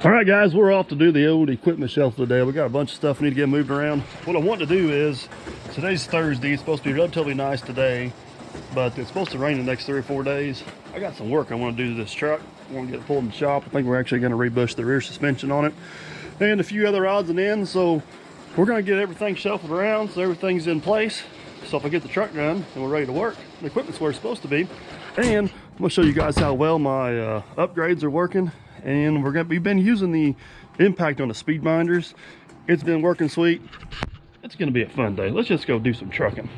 All right, guys, we're off to do the old equipment shelf today. We got a bunch of stuff we need to get moved around. What I want to do is, today's Thursday. It's supposed to be relatively nice today, but it's supposed to rain the next 3 or 4 days. I got some work I want to do to this truck. I want to get it pulled in the shop. I think we're actually going to rebush the rear suspension on it and a few other odds and ends. So we're going to get everything shuffled around so everything's in place. So if I get the truck done and we're ready to work, the equipment's where it's supposed to be. And I'm going to show you guys how well my upgrades are working. And we've been using the impact on the speed binders. It's been working sweet. It's going to be a fun day. Let's just go do some trucking.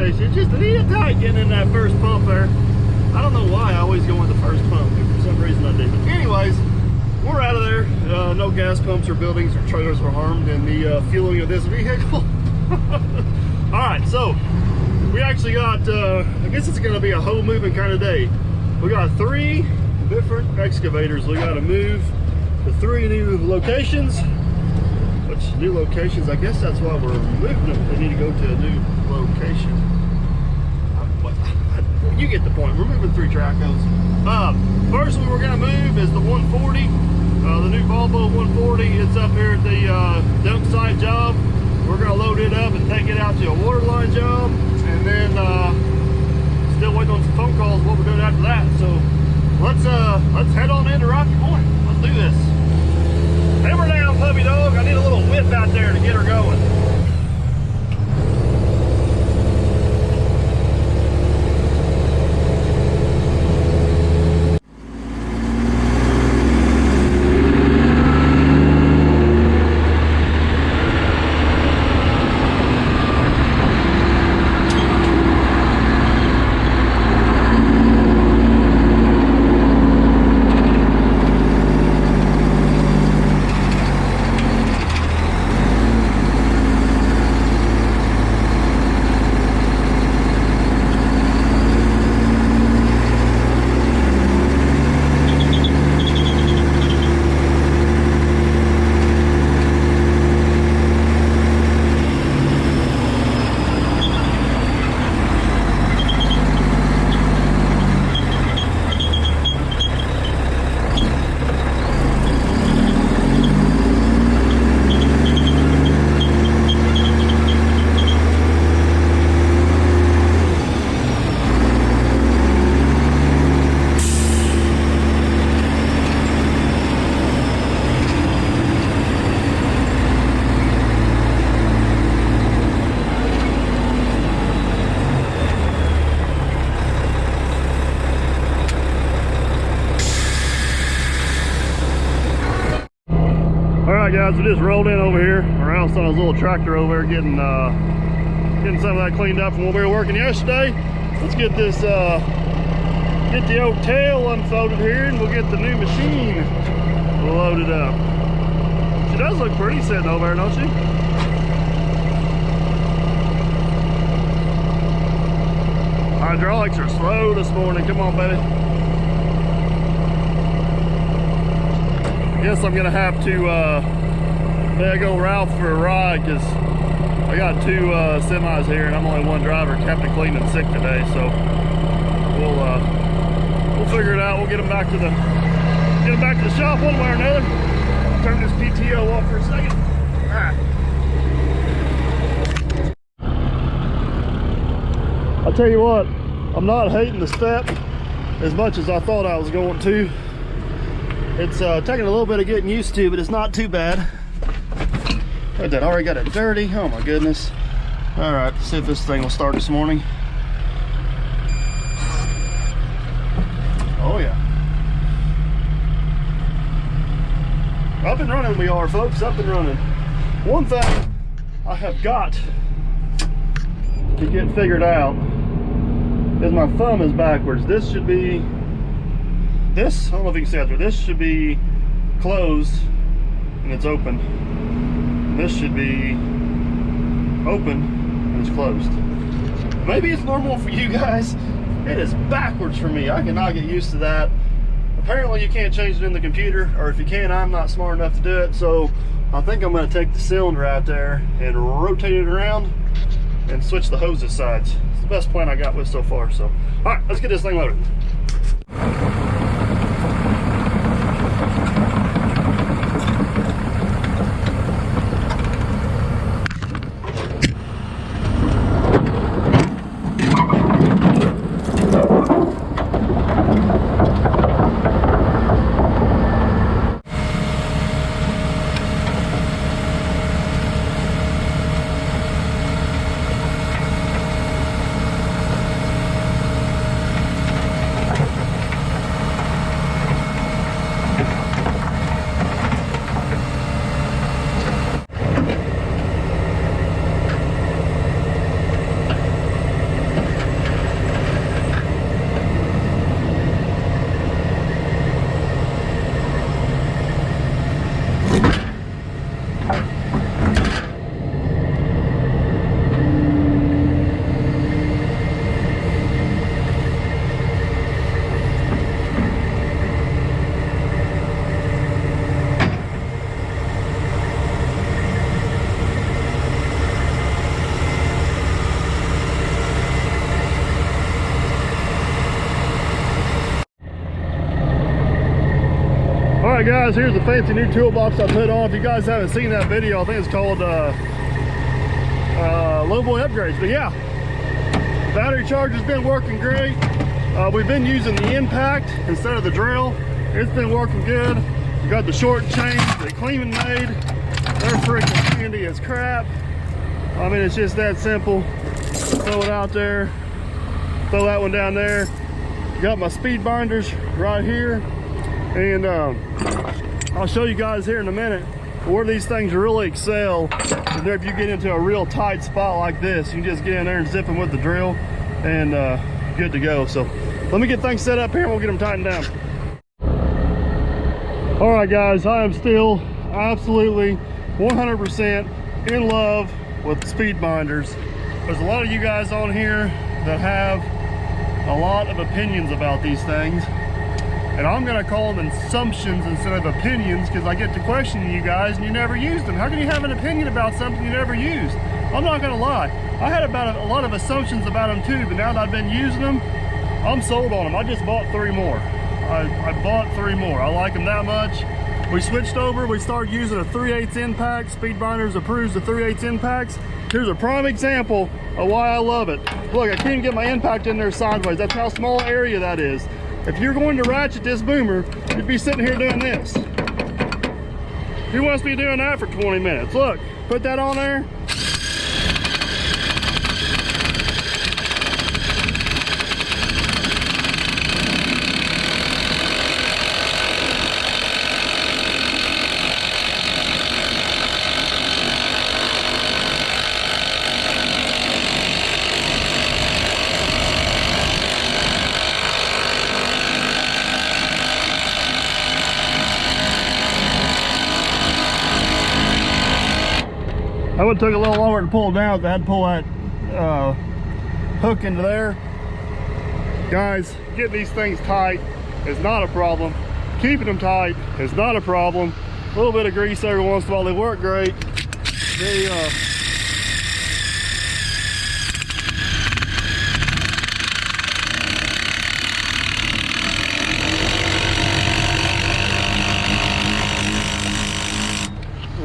It's just a little tight getting in that first pump there. I don't know why I always go in the first pump. For some reason I do. But anyways, we're out of there. No gas pumps or buildings or trailers were harmed in the fueling of this vehicle. Alright, so we actually got, I guess it's going to be a whole moving kind of day. We got 3 different excavators we got to move to 3 new locations. Which new locations? I guess that's why we're moving them. They need to go to a new location. You get the point. We're moving 3 tracos. First one we're going to move is the 140, the new Volvo 140. It's up here at the dump site job. We're going to load it up and take it out to a water line job, and then still waiting on some phone calls. What we're doing after that. So let's head on into Rocky Point. Let's do this. Hammer down, puppy dog. I need a little whip out there to get her going. Alright guys, we just rolled in over here. Our Allison's little tractor over there getting some of that cleaned up from when we were working yesterday. Let's get this get the old tail unfolded here, and we'll get the new machine loaded up. She does look pretty sitting over there, don't she? Hydraulics are slow this morning. Come on, baby. I guess I'm gonna have to go Ralph for a ride, because I got 2 semis here and I'm only one driver. Captain Cleaning's sick today, so we'll figure it out. We'll get them back to the shop one way or another. Turn this PTO off for a second. All right. I'll tell you what, I'm not hating the step as much as I thought I was going to. It's taking a little bit of getting used to, but it's not too bad. Look at that, already got it dirty. Oh my goodness. All right, let's see if this thing will start this morning. Oh yeah. Up and running we are, folks, up and running. One thing I have got to get figured out is my thumb is backwards. This should be, this, I don't know if you can see out there, this should be closed and it's open. This should be open and it's closed. Maybe it's normal for you guys. It is backwards for me. I cannot get used to that. Apparently you can't change it in the computer, or if you can, I'm not smart enough to do it. So I think I'm going to take the cylinder out there and rotate it around and switch the hoses sides. It's the best plan I got with so far. So, all right, let's get this thing loaded. Alright guys, here's the fancy new toolbox I put on. If you guys haven't seen that video, I think it's called Lowboy Upgrades. But yeah, battery charge has been working great. We've been using the impact instead of the drill. It's been working good. We got the short chains that Cleveland made. They're freaking handy as crap. I mean, it's just that simple. Throw it out there, throw that one down there. Got my speed binders right here. And I'll show you guys here in a minute where these things really excel. Is if you get into a real tight spot like this, you can just get in there and zip them with the drill and good to go. So let me get things set up here and we'll get them tightened down. All right guys, I am still absolutely 100% in love with speed binders. There's a lot of you guys on here that have a lot of opinions about these things. And I'm gonna call them assumptions instead of opinions, because I get to questioning you guys and you never used them. How can you have an opinion about something you never used? I'm not gonna lie. I had about a lot of assumptions about them too, but now that I've been using them, I'm sold on them. I just bought 3 more. I bought 3 more. I like them that much. We switched over, we started using a 3/8 impact. Speed Binders approves the 3/8 impacts. Here's a prime example of why I love it. Look, I can't even get my impact in there sideways. That's how small area that is. If you're going to ratchet this boomer, you'd be sitting here doing this. Who wants to be doing that for 20 minutes? Look, put that on there. That would took a little longer to pull down. I had to pull that hook into there. Guys, getting these things tight is not a problem. Keeping them tight is not a problem. A little bit of grease every once in a while, they work great. They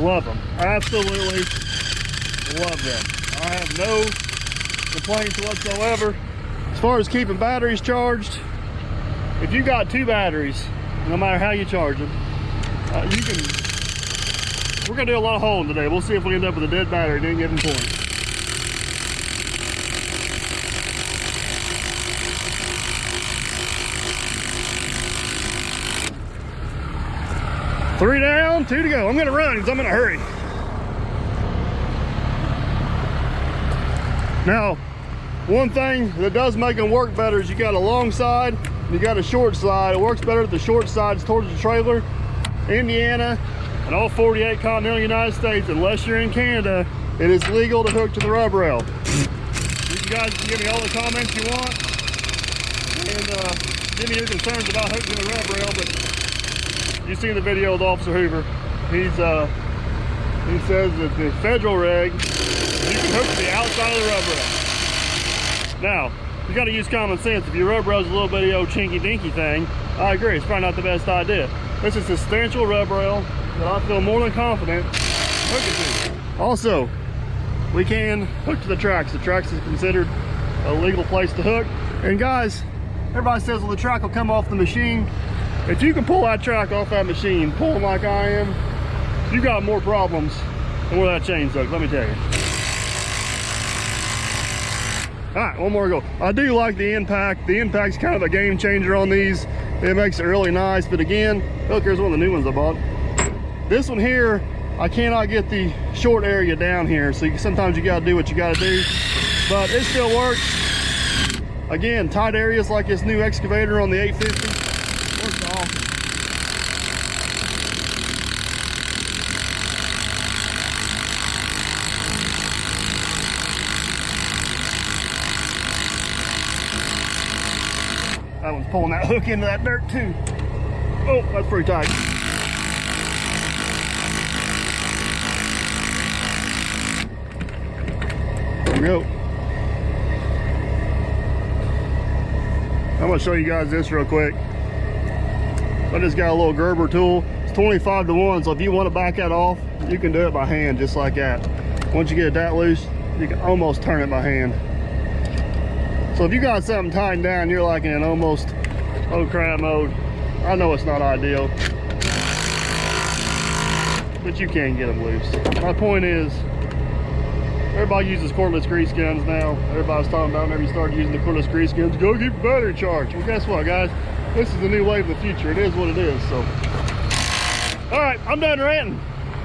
love them. Absolutely love them. I have no complaints whatsoever. As far as keeping batteries charged, if you got 2 batteries, no matter how you charge them, you can. We're gonna do a lot of hauling today. We'll see if we end up with a dead battery at any given point. Three down, 2 to go. I'm gonna run because I'm in a hurry. Now, One thing that does make them work better is you got a long side and you got a short side. It works better if the short side's towards the trailer. Indiana and all 48 continental United States, unless you're in Canada, it is legal to hook to the rub rail. You guys can give me all the comments you want and give me your concerns about hooking to the rub rail, but you see the video with Officer Hoover. He says that the federal reg, you can hook to the outside of the rub rail. Now, you got to use common sense. If your rub rail is a little bitty old chinky dinky thing, I agree, it's probably not the best idea. This is a substantial rub rail that I feel more than confident hooking to. Also, we can hook to the tracks. The tracks is considered a legal place to hook. And guys, everybody says, well, the track will come off the machine. If you can pull that track off that machine, pulling like I am, you got more problems than where that chain's hooked, let me tell you. All right, one more to go. I do like the impact. The impact's kind of a game changer on these. It makes it really nice, but again, look, here's one of the new ones I bought. This one here, I cannot get the short area down here, so sometimes you gotta do what you gotta do, but it still works. Again, tight areas like this new excavator on the 850, works awesome. That one's pulling that hook into that dirt too. Oh, that's pretty tight. There we go. I'm gonna show you guys this real quick. I just got a little Gerber tool. It's 25 to 1, so if you want to back that off, you can do it by hand just like that. Once you get it that loose, you can almost turn it by hand. So if you got something tightened down, you're like in an almost oh crap mode. I know it's not ideal, but you can get them loose. My point is, everybody uses cordless grease guns now. Everybody's talking about whenever you start using the cordless grease guns, go keep the battery charged. Well, guess what, guys? This is the new wave of the future. It is what it is. So, all right, I'm done ranting.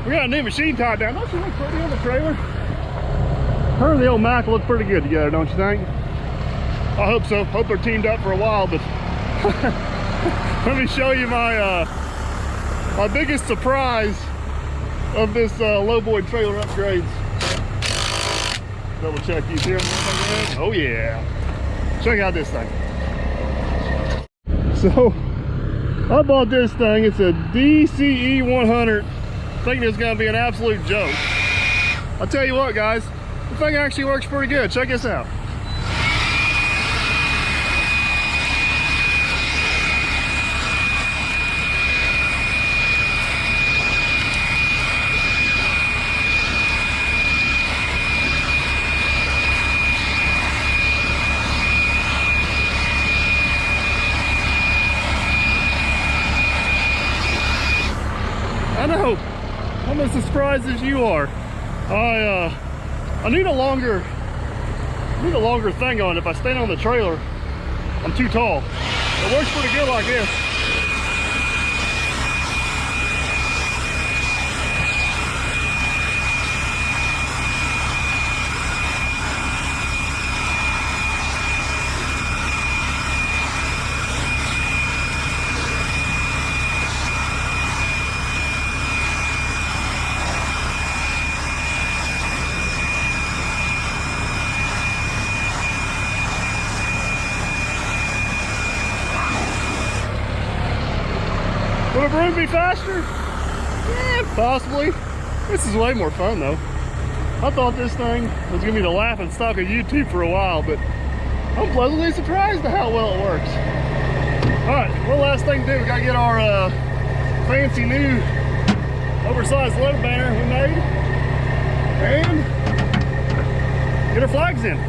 We got a new machine tied down. Don't you look pretty on the trailer? Her and the old Mack look pretty good together, don't you think? I hope so. Hope they're teamed up for a while, but let me show you my my biggest surprise of this lowboy trailer upgrades. Double check these here. Oh yeah. Check out this thing. So I bought this thing. It's a DC E100. Thinking it's gonna be an absolute joke. I'll tell you what, guys, the thing actually works pretty good. Check this out. I know, I'm as surprised as you are. I need a longer thing on it. If I stand on the trailer, I'm too tall. It works pretty good like this. Will the broom be faster? Yeah, possibly. This is way more fun though. I thought this thing was gonna be the laughing stock of YouTube for a while, but I'm pleasantly surprised at how well it works. All right, one last thing to do. We gotta get our fancy new oversized load banner we made and get our flags in.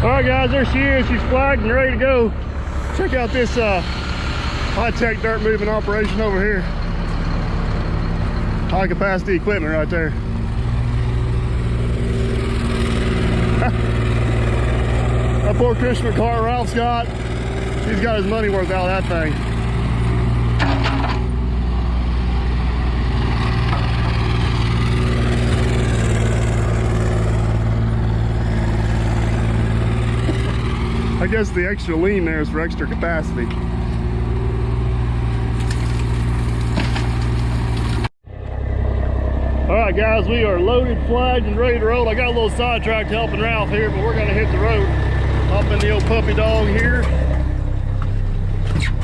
All right, guys, there she is. She's flagged and ready to go. Check out this high-tech dirt moving operation over here. High capacity equipment right there. That poor Christmas car Ralph's got, he's got his money worth out of that thing. I guess the extra lean there is for extra capacity. All right, guys, we are loaded, flagged, and ready to roll. I got a little sidetracked helping Ralph here, but we're gonna hit the road. Hop in the old puppy dog here.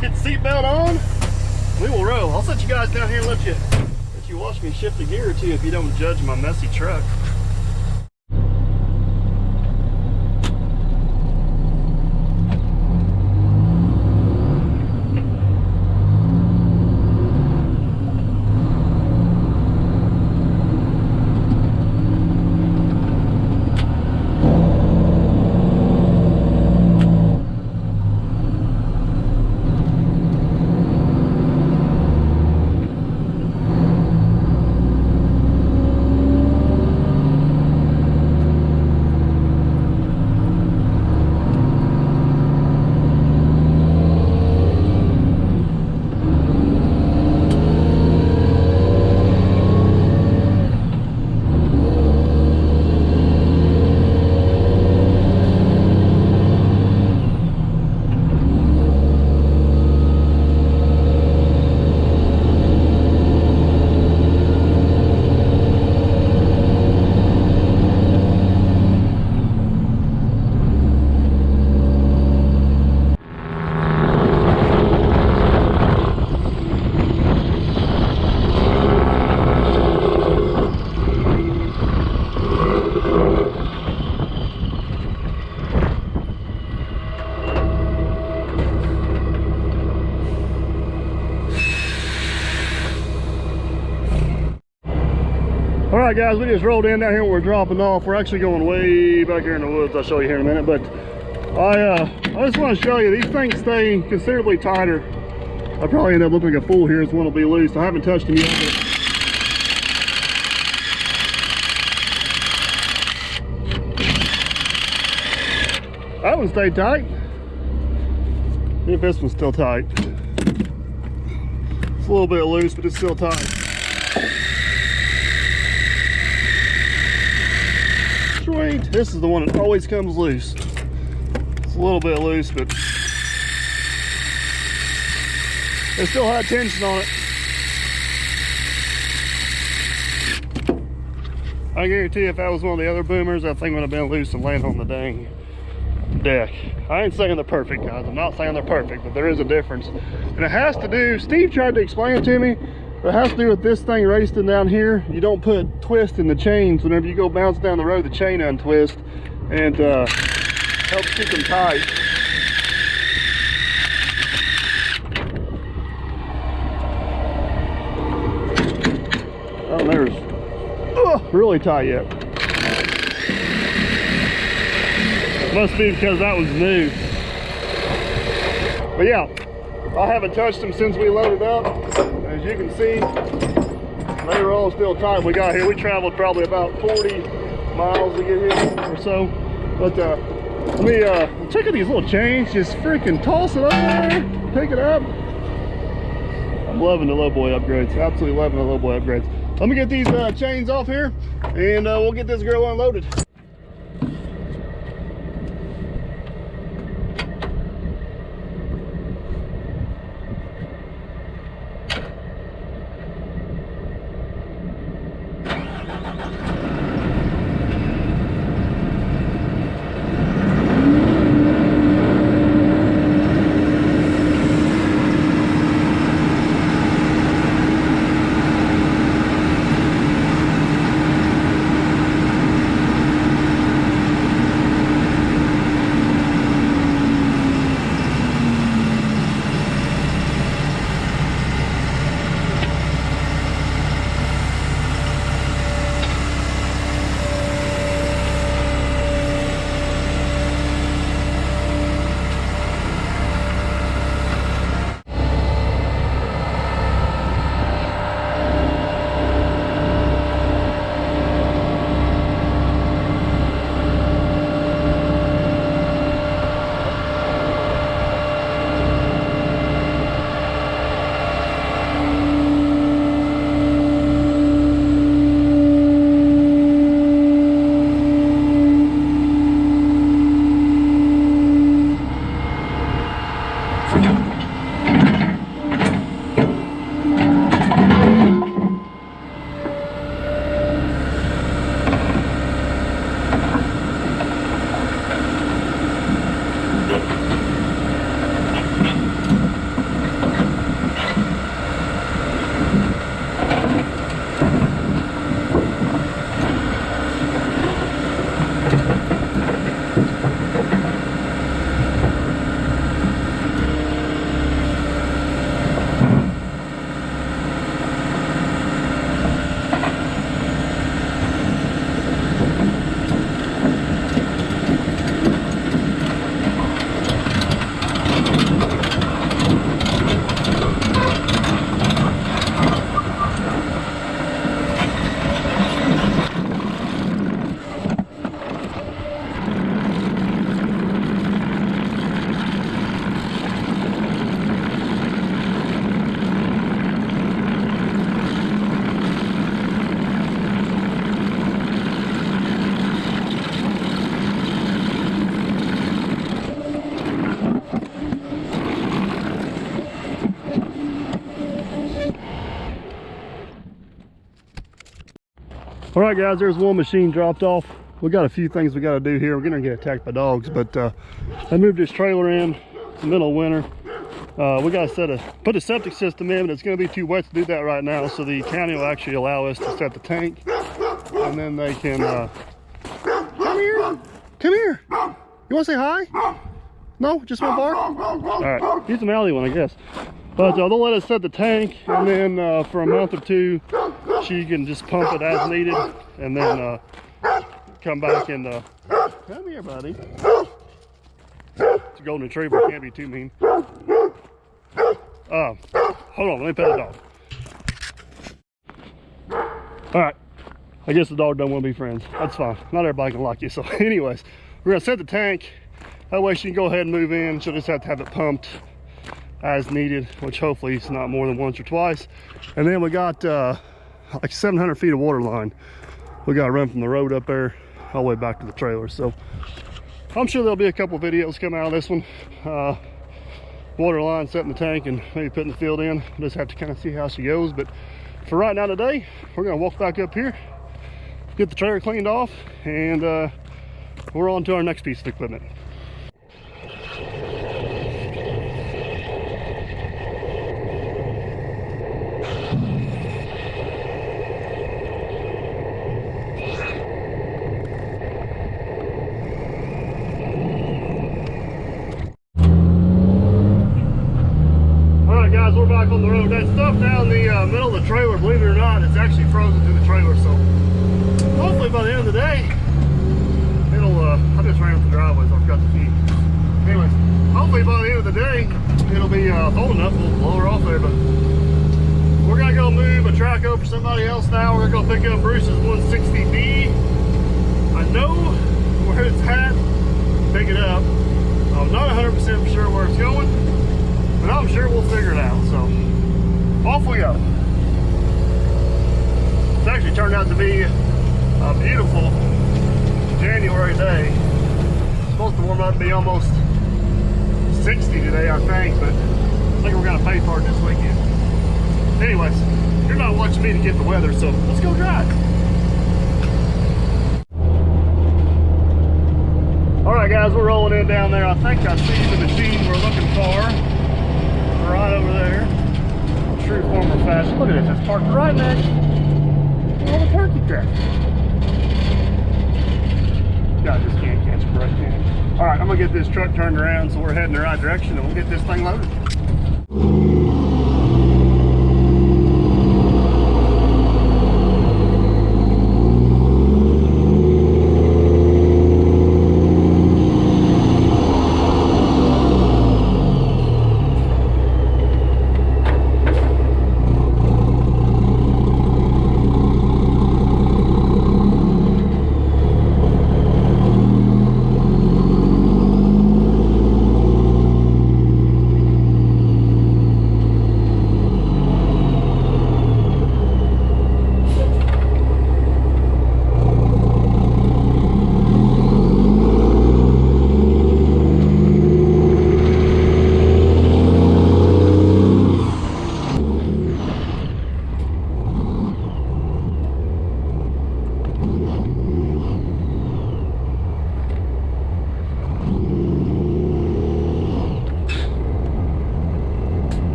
Get the seatbelt on. We will roll. I'll set you guys down here and let you watch me shift a gear or two if you don't judge my messy truck. All right, guys, we just rolled in down here. We're dropping off. We're actually going way back here in the woods. I'll show you here in a minute, but I just want to show you these things stay considerably tighter. I probably end up looking like a fool here as one will be loose. I haven't touched them yet, but that one stayed tight. See if this one's still tight. It's a little bit loose, but it's still tight. Sweet. This is the one that always comes loose. It's a little bit loose, but it still had tension on it. I guarantee if that was one of the other boomers, that thing would have been loose and laying on the dang deck. I ain't saying they're perfect, guys. I'm not saying they're perfect, but there is a difference. And it has to do, Steve tried to explain it to me, but it has to do with this thing racing down here. You don't put twist in the chains. Whenever you go bounce down the road, the chain untwist and helps keep them tight. Oh, there's really tight yet. Must be because that was new. But yeah, I haven't touched them since we loaded up. As you can see, they were all still tight. We got here, we traveled probably about 40 miles to get here or so. But let me check out these little chains. Just freaking toss it up there, pick it up. I'm loving the lowboy upgrades. Absolutely loving the lowboy upgrades. Let me get these chains off here, and we'll get this girl unloaded. All right, guys, there's one machine dropped off. We got a few things we got to do here. We're gonna get attacked by dogs, but I moved this trailer in. It's the middle of winter. We got to put a septic system in, but it's going to be too wet to do that right now. So the county will actually allow us to set the tank, and then they can come here. Come here. You want to say hi? No, just one bark. All right, he's a mouthy one, I guess. But they'll let us set the tank, and then for a month or two, she can just pump it as needed, and then come back and come here, buddy. It's a golden retriever, can't be too mean. Hold on, let me pet the dog. All right, I guess the dog don't want to be friends. That's fine. Not everybody can like you. So anyways, we're gonna set the tank. That way she can go ahead and move in. She'll just have to have it pumped as needed, which hopefully it's not more than once or twice. And then we got like 700 feet of water line. We got to run from the road up there all the way back to the trailer. So I'm sure there'll be a couple videos come out of this one. Water line, setting the tank, and maybe putting the field in. Just have to kind of see how she goes. But for right now today, we're gonna walk back up here, get the trailer cleaned off, and we're on to our next piece of equipment. We're back on the road. That stuff down the middle of the trailer, believe it or not, it's actually frozen to the trailer. So hopefully by the end of the day, it'll, I just ran up the driveway, so I forgot the key. Anyways, hopefully by the end of the day, it'll be cold enough. We'll blow her off there, but we're gonna go move a track over for somebody else now. We're gonna go pick up Bruce's 160B. I know where it's at, pick it up. I'm not 100% for sure where it's going, but I'm sure we'll figure it out. So off we go. It's actually turned out to be a beautiful January day. It's supposed to warm up to be almost 60 today, I think, but I think we're gonna pay for it this weekend. Anyways, you're not watching me to get the weather, so let's go drive. All right, guys, we're rolling in down there. I think I see the machine we're looking for. Right over there, true former fashion. Look at this, it's parked right next to all the turkey track. God, this can't catch a break, man. All right, I'm gonna get this truck turned around so we're heading the right direction, and we'll get this thing loaded.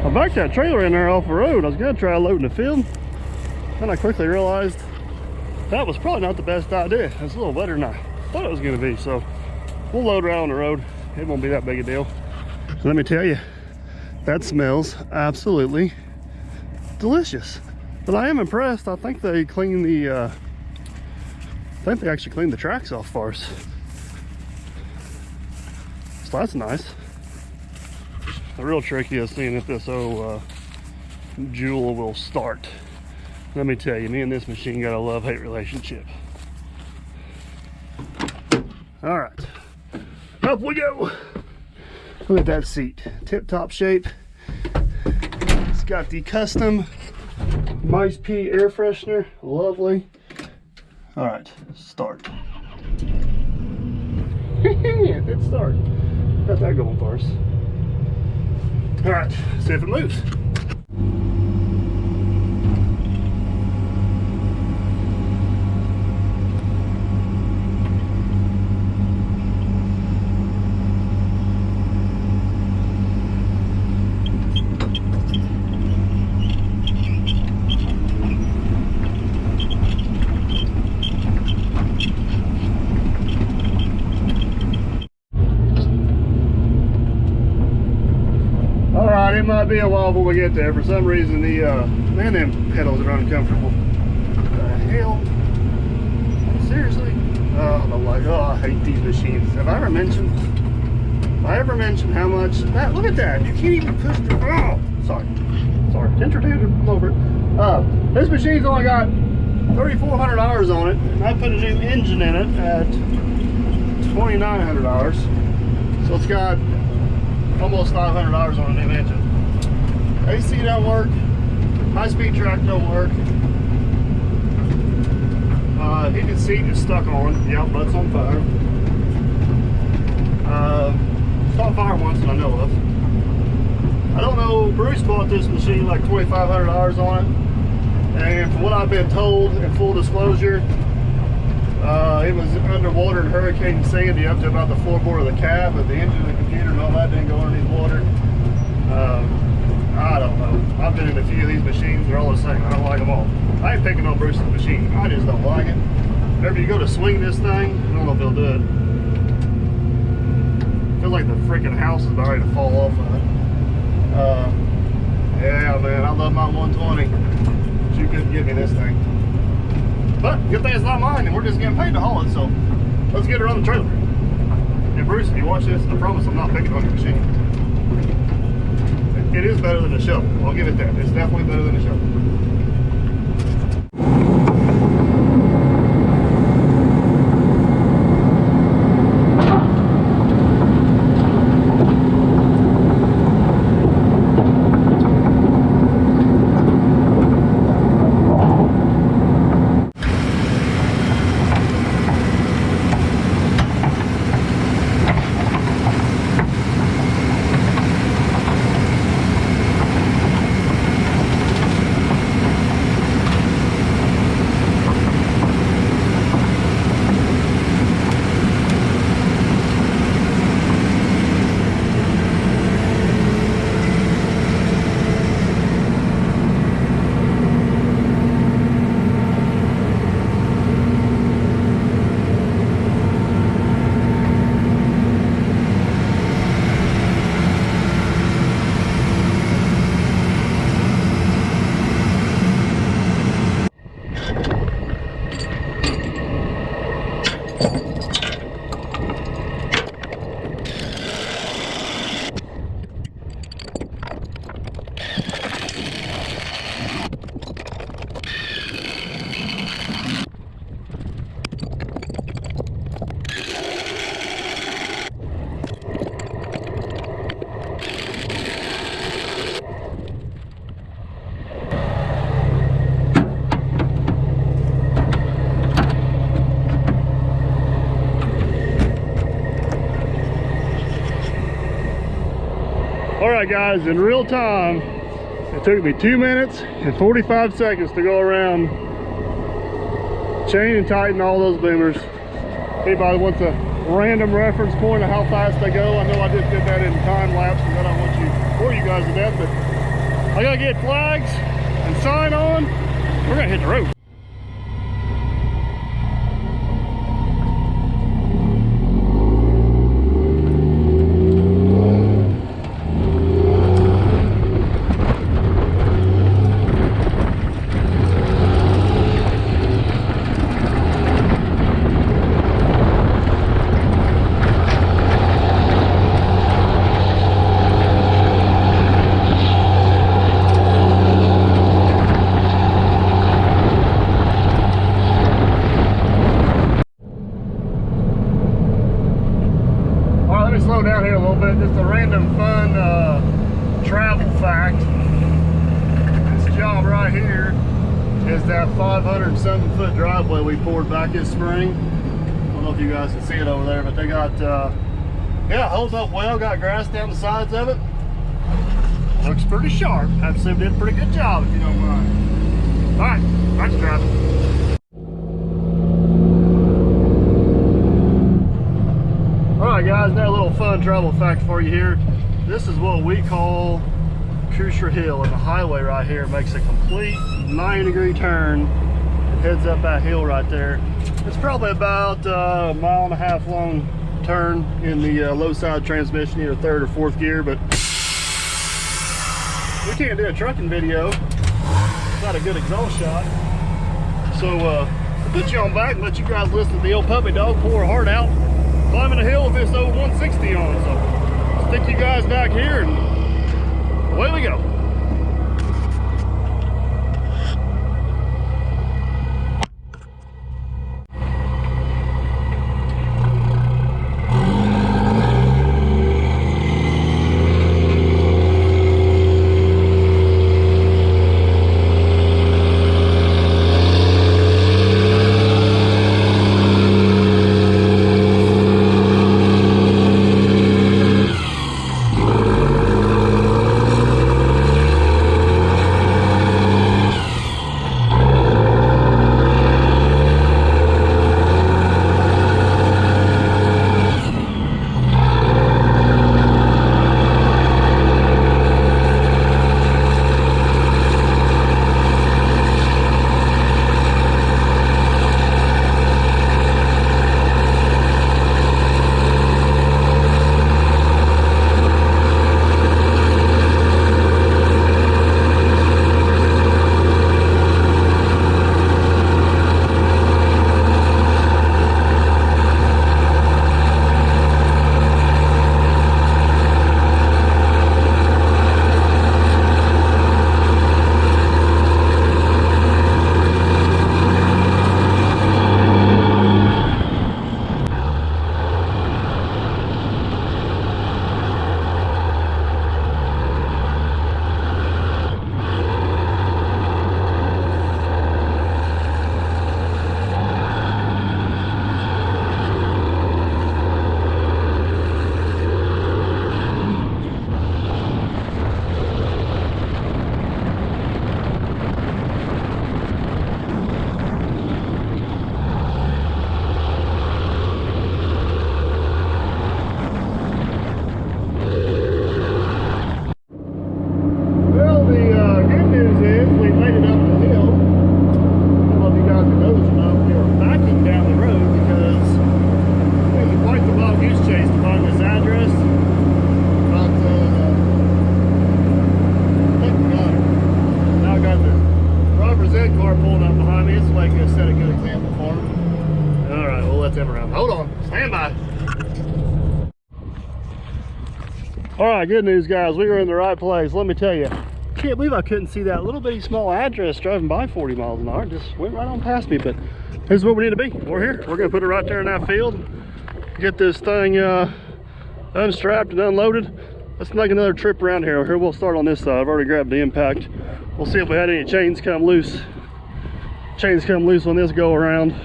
I backed that trailer in there off the road. I was gonna try loading the field. Then I quickly realized that was probably not the best idea. It's a little wetter than I thought it was gonna be. So we'll load right on the road. It won't be that big a deal. Let me tell you, that smells absolutely delicious. But I am impressed. I think they cleaned the, I think they actually cleaned the tracks off first. So that's nice. The real trick is seeing if this old jewel will start. Let me tell you, me and this machine got a love-hate relationship. All right, up we go. Look at that seat, tip-top shape. It's got the custom Mice P air freshener, lovely. All right, start. Good start. Got that going for us. All right, see if it moves. Alright, it might be a while before we get there. For some reason, the, man, them pedals are uncomfortable. What the hell? Seriously? Oh, I'm like, oh, I hate these machines. Have I ever mentioned how much, that, look at that. You can't even push the, oh, sorry. I'm over it. This machine's only got 3,400 hours on it. And I put a new engine in it at 2,900 hours. So it's got almost 500 hours on a new engine. AC don't work. High-speed track don't work. Heated seat is stuck on. Yep, butts on fire. It's on fire once that I know of. I don't know, Bruce bought this machine like 2,500 hours on it. And from what I've been told, in full disclosure, it was underwater in Hurricane Sandy up to about the floorboard of the cab, but the engine and the computer and all that didn't go underneath water. I don't know. I've been in a few of these machines, they're all the same. I don't like them all. I ain't picking on Bruce's machine. I just don't like it. Whenever you go to swing this thing, I don't know if they'll do it. Feels like the freaking house is about ready to fall off of it. Yeah, man, I love my 120. But you couldn't give me this thing. But good thing it's not mine, and we're just getting paid to haul it. So let's get her on the trailer. And Bruce, if you watch this, I promise I'm not picking on your machine. It is better than a shovel. I'll give it that. It's definitely better than a shovel. Alright guys, in real time, it took me 2 minutes and 45 seconds to go around, chain and tighten all those boomers. If anybody wants a random reference point of how fast they go, I know I just did that in time lapse because I don't want to bore you guys to death, but I gotta get flags and sign on. We're gonna hit the road. Slow down here a little bit. Just a random fun travel fact. This job right here is that 500-something foot driveway we poured back this spring. I don't know if you guys can see it over there, but they got yeah, holds up well, got grass down the sides of it. Looks pretty sharp. I'd say did a pretty good job if you don't mind. Alright, back to driving. Alright guys, now a little fun travel fact for you here. This is what we call Cruiser Hill, and the highway right here makes a complete 90-degree turn and heads up that hill right there. It's probably about a 1.5 mile long turn in the low side transmission, either third or fourth gear, but We can't do a trucking video without a good exhaust shot. So I'll put you on back and let you guys listen to the old puppy dog pour her heart out, climbing a hill with this old 160 on. So stick you guys back here and away we go. All right, good news, guys. We were in the right place. Let me tell you, can't believe I couldn't see that little bitty small address driving by 40 miles an hour. It just went right on past me, but here's where we need to be. We're here. We're gonna put it right there in that field. Get this thing unstrapped and unloaded. Let's make another trip around here. Here we'll start on this side. I've already grabbed the impact. We'll see if we had any chains come loose. Chains come loose on this go around.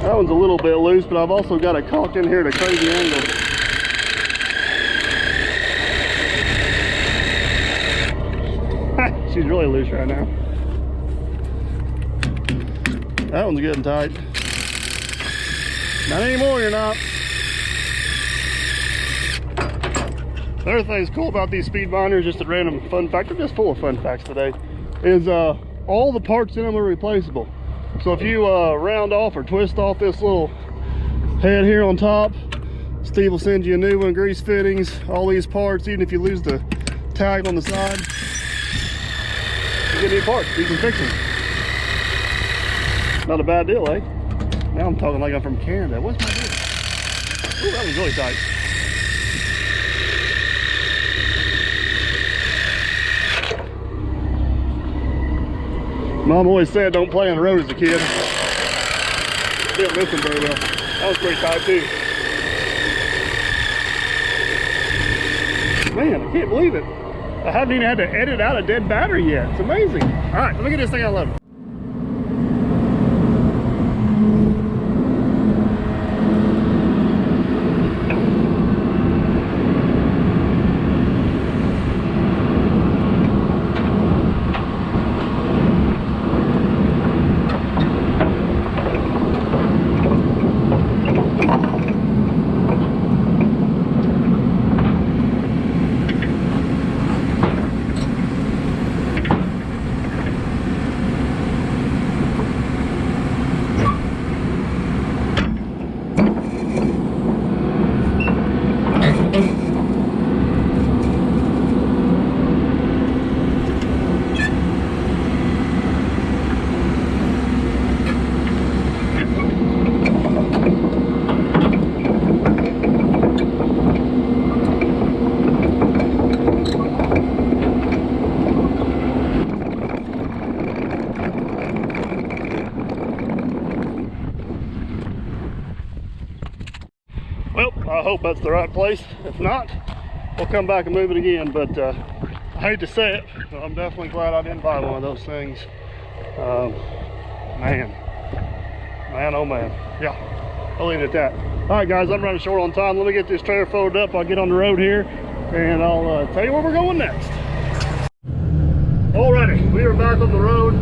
That one's a little bit loose, but I've also got it caulked in here at a crazy angle. She's really loose right now. That one's getting tight. Not anymore, you're not. The other thing that's cool about these speed binders, just a random fun fact, they're just full of fun facts today, is all the parts in them are replaceable. So if you round off or twist off this little head here on top, Steve will send you a new one, grease fittings, all these parts. Even if you lose the tag on the side, you get new parts, you can fix them. Not a bad deal, eh? Now I'm talking like I'm from Canada. What's my deal? Ooh, that was really tight. Mom always said don't play on the road as a kid. Didn't listen very well. That was pretty tight too. Man, I can't believe it. I haven't even had to edit out a dead battery yet. It's amazing. All right, let me get this thing unloaded. that's the right place. If not, we'll come back and move it again. But I hate to say it, but I'm definitely glad I didn't buy one of those things. Man, oh man. Yeah, I'll leave it at that. All right, guys, I'm running short on time. Let me get this trailer folded up. I'll get on the road here, and I'll tell you where we're going next. Alrighty, we are back on the road.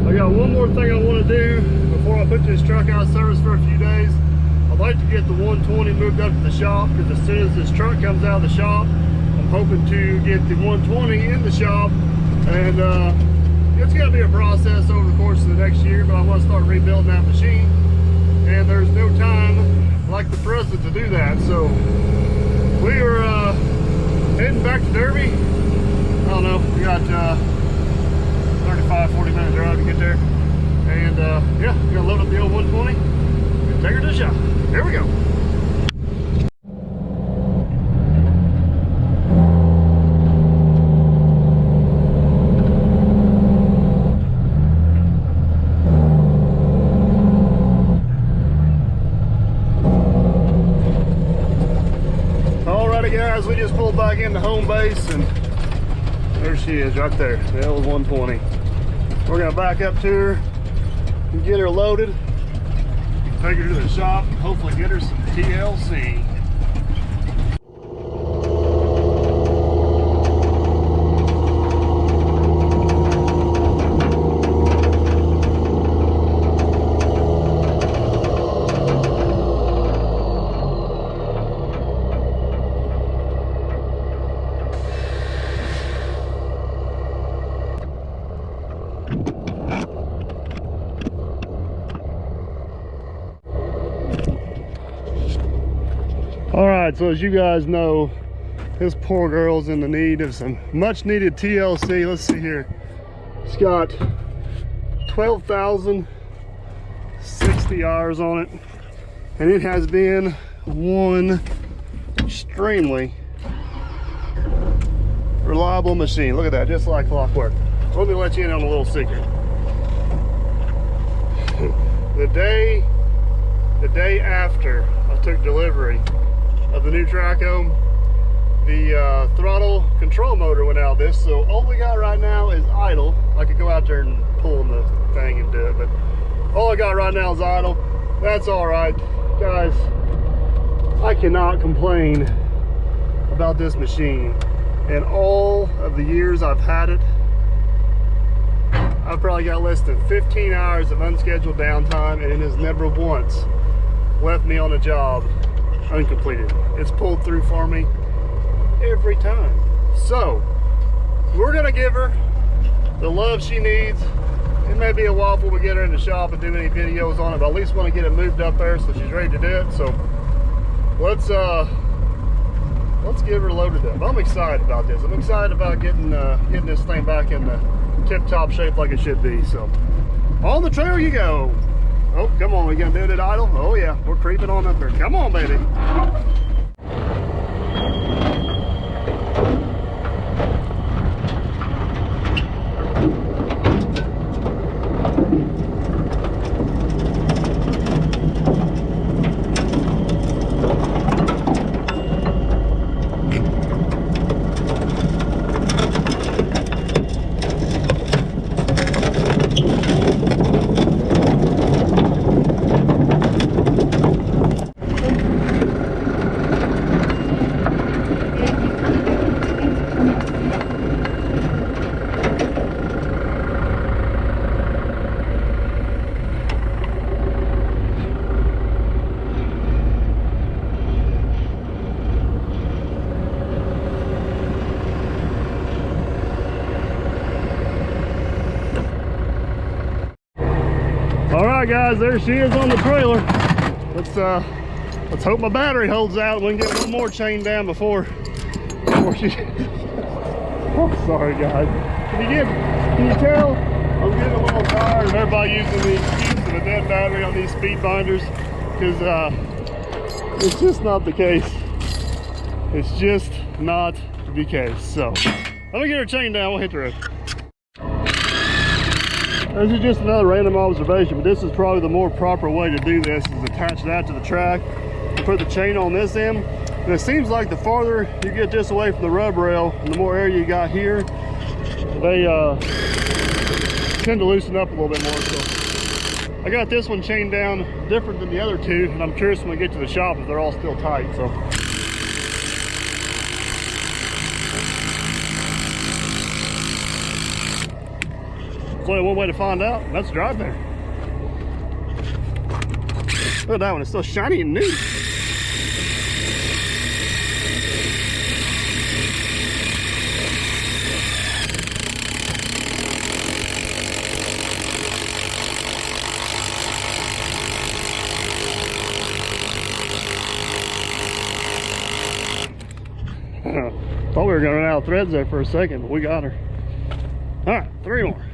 I got one more thing I want to do before I put this truck out of service for a few days. I'd like to get the 120 moved up to the shop, because as soon as this truck comes out of the shop, I'm hoping to get the 120 in the shop. And it's going to be a process over the course of the next year, but I want to start rebuilding that machine. And there's no time like the present to do that. So we are heading back to Derby. I don't know, we got 35-40 minute drive to get there. And yeah, we're gonna load up the old 120 and take her to the shop. Here we go. Alrighty guys, we just pulled back into home base, and there she is right there, the old 120. We're gonna back up to her and get her loaded, take her to the shop, and hopefully get her some TLC. Alright, so as you guys know, this poor girl's in the need of some much needed TLC. Let's see here. It's got 12,060 hours on it, and it has been one extremely reliable machine. Look at that, just like clockwork. So let me let you in on a little secret. The day after I took delivery of the new Traco, the throttle control motor went out of this, so all we got right now is idle. I could go out there and pull the thing and do it, but all I got right now is idle. That's all right, guys. I cannot complain about this machine. In all of the years I've had it, I've probably got less than 15 hours of unscheduled downtime, and it has never once left me on a job uncompleted. It's pulled through for me every time. So we're gonna give her the love she needs. It may be a while before we get her in the shop and do any videos on it, but at least want to get it moved up there so she's ready to do it. So let's give her loaded up. I'm excited about this. I'm excited about getting this thing back in the tip-top shape like it should be. So on the trailer you go. Oh, come on, we gonna do it at idle? Oh yeah, we're creeping on up there. Come on, baby. Alright guys, there she is on the trailer. Let's hope my battery holds out and we can get one more chain down before she oh, sorry guys. Can you tell? I'm getting a little tired of everybody using the excuse of a dead battery on these speed binders, because it's just not the case. It's just not the case. So let me get her chain down, we'll hit the road. This is just another random observation, but this is probably the more proper way to do this, is attach that to the track and put the chain on this end. And it seems like the farther you get this away from the rub rail and the more area you got here, they tend to loosen up a little bit more. So I got this one chained down different than the other two, and I'm curious when we get to the shop if they're all still tight. So there's only one way to find out, and that's drive there. Look at that one, it's still shiny and new. Thought we were gonna run out of threads there for a second, but we got her. All right, 3 more.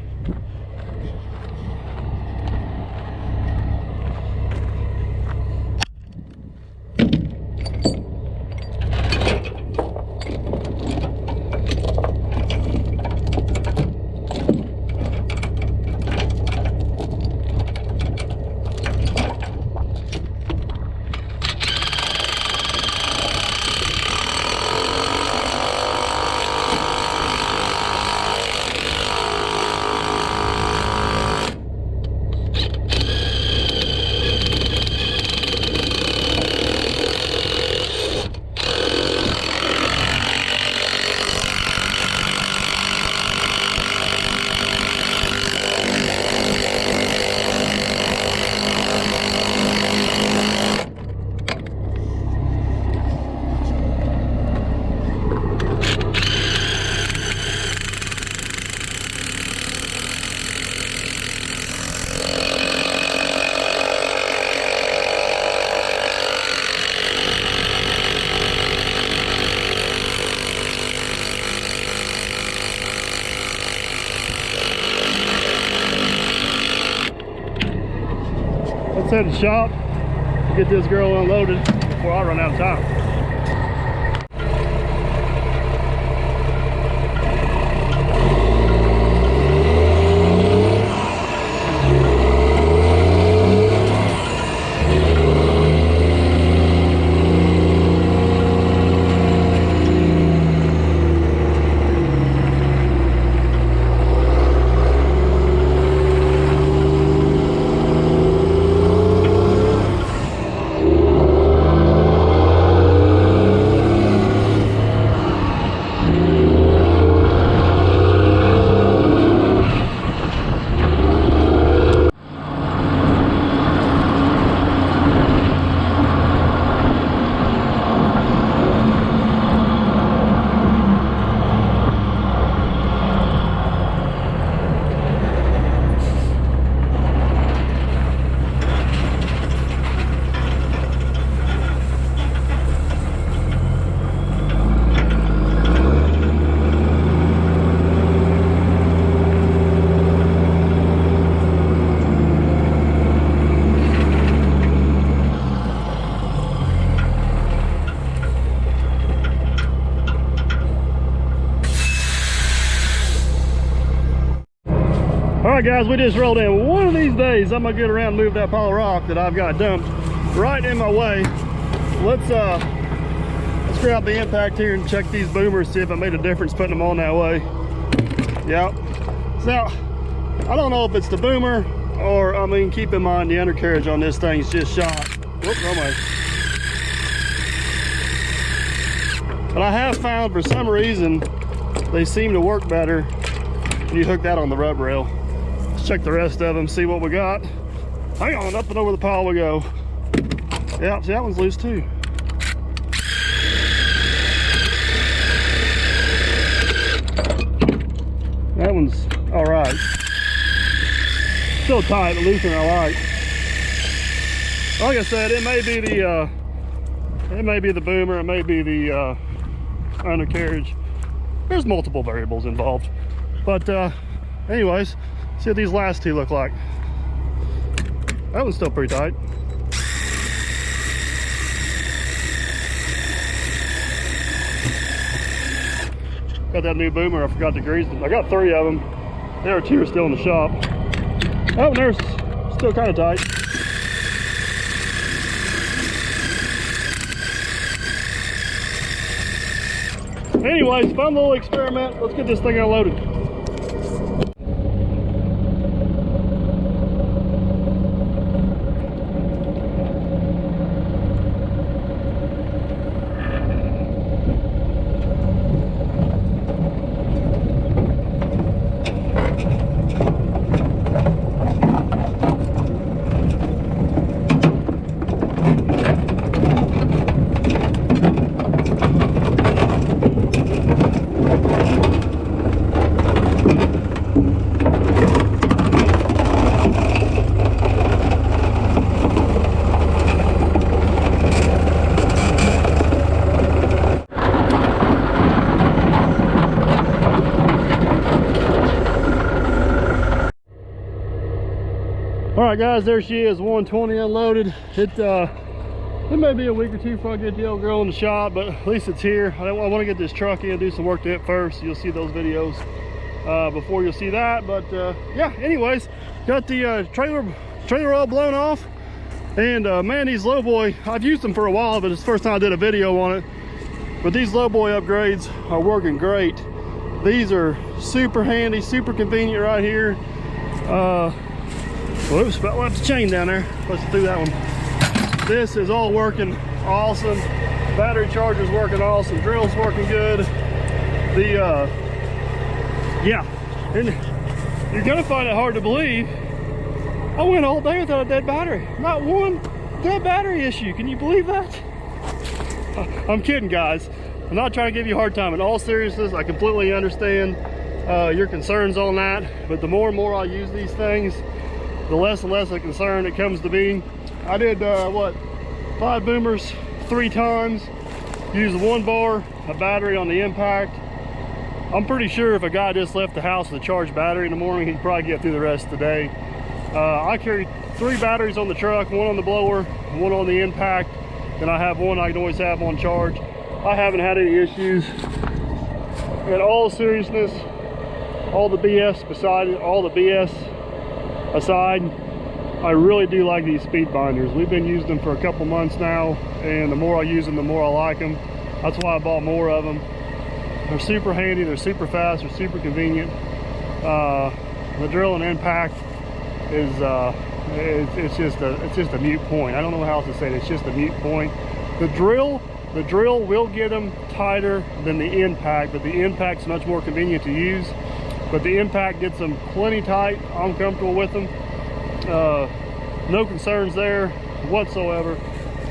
Let's head to the shop, get this girl unloaded before I run out of time. All right, guys, we just rolled in. One of these days, I'm gonna get around and move that pile of rock that I've got dumped right in my way. Let's grab the impact here and check these boomers, see if it made a difference putting them on that way. Yep. So, I don't know if it's the boomer or, I mean, keep in mind the undercarriage on this thing's just shot. Whoops, wrong way. But I have found, for some reason, they seem to work better when you hook that on the rub rail. Let's check the rest of them, see what we got. Hang on, up and over the pile we go. Yeah, see, that one's loose too. That one's all right. Still tight, but looser than I like. Like I said, it may be the boomer, it may be the undercarriage. There's multiple variables involved. But anyways, see what these last two look like. That one's still pretty tight. Got that new boomer, I forgot to grease them. I got 3 of them. There are 2 are still in the shop. Oh, and there's still kind of tight. Anyways, fun little experiment. Let's get this thing unloaded. All right, guys, there she is, 120 unloaded. It may be a week or two before I get the old girl in the shop, but at least it's here. I want to get this truck in, do some work to it first. You'll see those videos before you'll see that. But yeah, anyways, got the trailer all blown off. And man, these lowboy, I've used them for a while, but it's the first time I did a video on it. But these lowboy upgrades are working great. These are super handy, super convenient right here. Whoops, about left the chain down there. Let's do that one. This is all working awesome. Battery charger's working awesome. Drill's working good. Yeah, and you're gonna find it hard to believe. I went all day without a dead battery. Not one dead battery issue. Can you believe that? I'm kidding, guys. I'm not trying to give you a hard time. In all seriousness, I completely understand your concerns on that. But the more and more I use these things, the less and less a concern it comes to be. I did what, 5 boomers 3 times, used 1 bar of battery on the impact. I'm pretty sure if a guy just left the house with a charged battery in the morning, he'd probably get through the rest of the day. I carry 3 batteries on the truck, 1 on the blower, 1 on the impact, and I have 1 I can always have on charge. I haven't had any issues. In all seriousness, all the BS aside, I really do like these speed binders. We've been using them for a couple months now, and the more I use them, the more I like them. That's why I bought more of them. They're super handy, they're super fast, they're super convenient. The drill and impact is it's just a moot point. I don't know how else to say it. It's just a moot point. The drill will get them tighter than the impact, but the impact's much more convenient to use. But the impact gets them plenty tight. I'm comfortable with them. No concerns there whatsoever.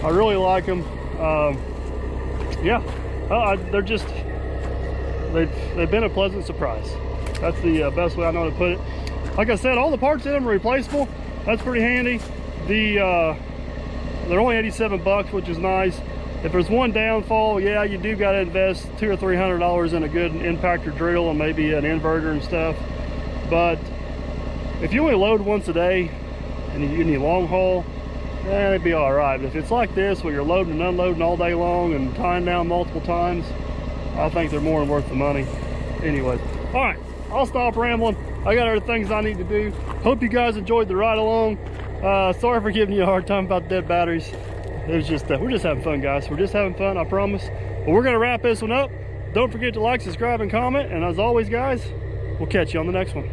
I really like them. Yeah, they've been a pleasant surprise. That's the best way I know to put it. Like I said, all the parts in them are replaceable. That's pretty handy. They're only 87 bucks, which is nice. If there's one downfall, yeah, you do got to invest $200 or $300 in a good impactor drill and maybe an inverter and stuff. But if you only load once a day and you need long haul, it'd be all right. But if it's like this, where you're loading and unloading all day long and tying down multiple times, I think they're more than worth the money. Anyways, all right, I'll stop rambling. I got other things I need to do. Hope you guys enjoyed the ride along. Sorry for giving you a hard time about dead batteries. It was just, we're just having fun, guys. We're just having fun, I promise. But we're gonna wrap this one up. Don't forget to like, subscribe, and comment. And as always, guys, we'll catch you on the next one.